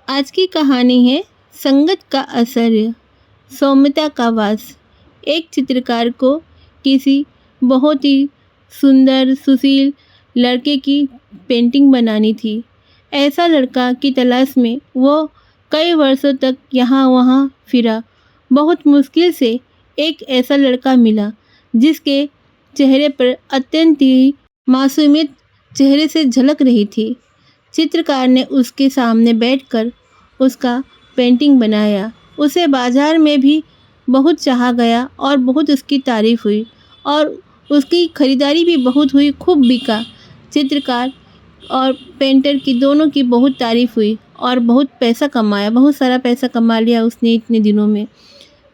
आज की कहानी है संगत का असर, सौम्यता का वास। एक चित्रकार को किसी बहुत ही सुंदर सुशील लड़के की पेंटिंग बनानी थी। ऐसा लड़का की तलाश में वो कई वर्षों तक यहाँ वहाँ फिरा। बहुत मुश्किल से एक ऐसा लड़का मिला जिसके चेहरे पर अत्यंत ही मासूमियत चेहरे से झलक रही थी। चित्रकार ने उसके सामने बैठकर उसका पेंटिंग बनाया। उसे बाजार में भी बहुत चाहा गया और बहुत उसकी तारीफ हुई और उसकी खरीदारी भी बहुत हुई, खूब बिका। चित्रकार और पेंटर की दोनों की बहुत तारीफ हुई और बहुत पैसा कमाया, बहुत सारा पैसा कमा लिया उसने इतने दिनों में।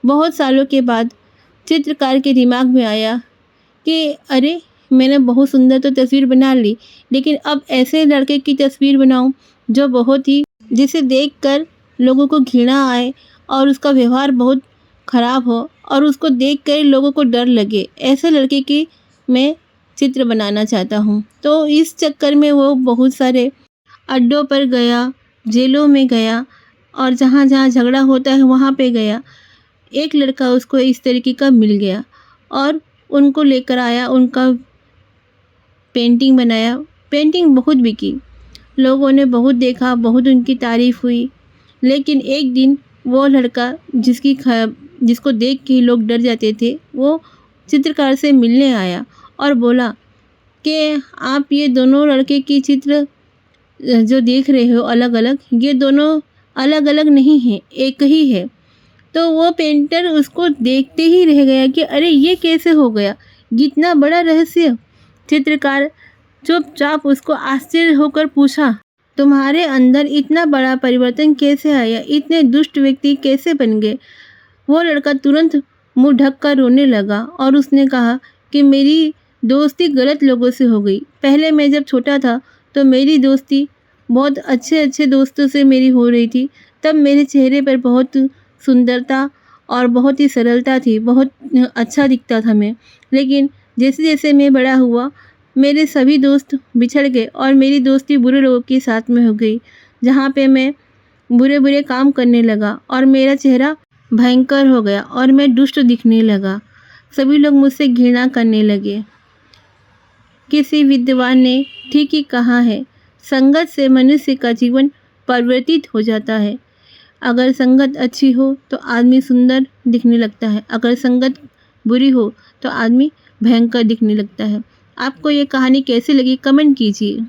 बहुत सालों के बाद चित्रकार के दिमाग में आया कि अरे, मैंने बहुत सुंदर तो तस्वीर बना ली, लेकिन अब ऐसे लड़के की तस्वीर बनाऊं जो बहुत ही, जिसे देखकर लोगों को घृणा आए और उसका व्यवहार बहुत खराब हो और उसको देखकर लोगों को डर लगे। ऐसे लड़के की मैं चित्र बनाना चाहता हूँ। तो इस चक्कर में वो बहुत सारे अड्डों पर गया, जेलों में गया और जहाँ जहाँ झगड़ा होता है वहाँ पे गया। एक लड़का उसको इस तरीके का मिल गया और उनको लेकर आया, उनका पेंटिंग बनाया। पेंटिंग बहुत बिकी, लोगों ने बहुत देखा, बहुत उनकी तारीफ हुई। लेकिन एक दिन वो लड़का जिसको देख के लोग डर जाते थे, वो चित्रकार से मिलने आया और बोला कि आप ये दोनों लड़के की चित्र जो देख रहे हो अलग अलग, ये दोनों अलग अलग नहीं हैं, एक ही है। तो वो पेंटर उसको देखते ही रह गया कि अरे ये कैसे हो गया, इतना बड़ा रहस्य। चित्रकार चुपचाप उसको आश्चर्य होकर पूछा, तुम्हारे अंदर इतना बड़ा परिवर्तन कैसे आया, इतने दुष्ट व्यक्ति कैसे बन गए। वो लड़का तुरंत मुंह ढक कर रोने लगा और उसने कहा कि मेरी दोस्ती गलत लोगों से हो गई। पहले मैं जब छोटा था तो मेरी दोस्ती बहुत अच्छे अच्छे दोस्तों से मेरी हो रही थी, तब मेरे चेहरे पर बहुत सुंदरता और बहुत ही सरलता थी, बहुत अच्छा दिखता था मैं। लेकिन जैसे जैसे मैं बड़ा हुआ, मेरे सभी दोस्त बिछड़ गए और मेरी दोस्ती बुरे लोगों के साथ में हो गई, जहाँ पे मैं बुरे बुरे काम करने लगा और मेरा चेहरा भयंकर हो गया और मैं दुष्ट दिखने लगा। सभी लोग मुझसे घृणा करने लगे। किसी विद्वान ने ठीक ही कहा है, संगत से मनुष्य का जीवन परिवर्तित हो जाता है। अगर संगत अच्छी हो तो आदमी सुंदर दिखने लगता है, अगर संगत बुरी हो तो आदमी भयंकर दिखने लगता है। आपको ये कहानी कैसी लगी कमेंट कीजिए।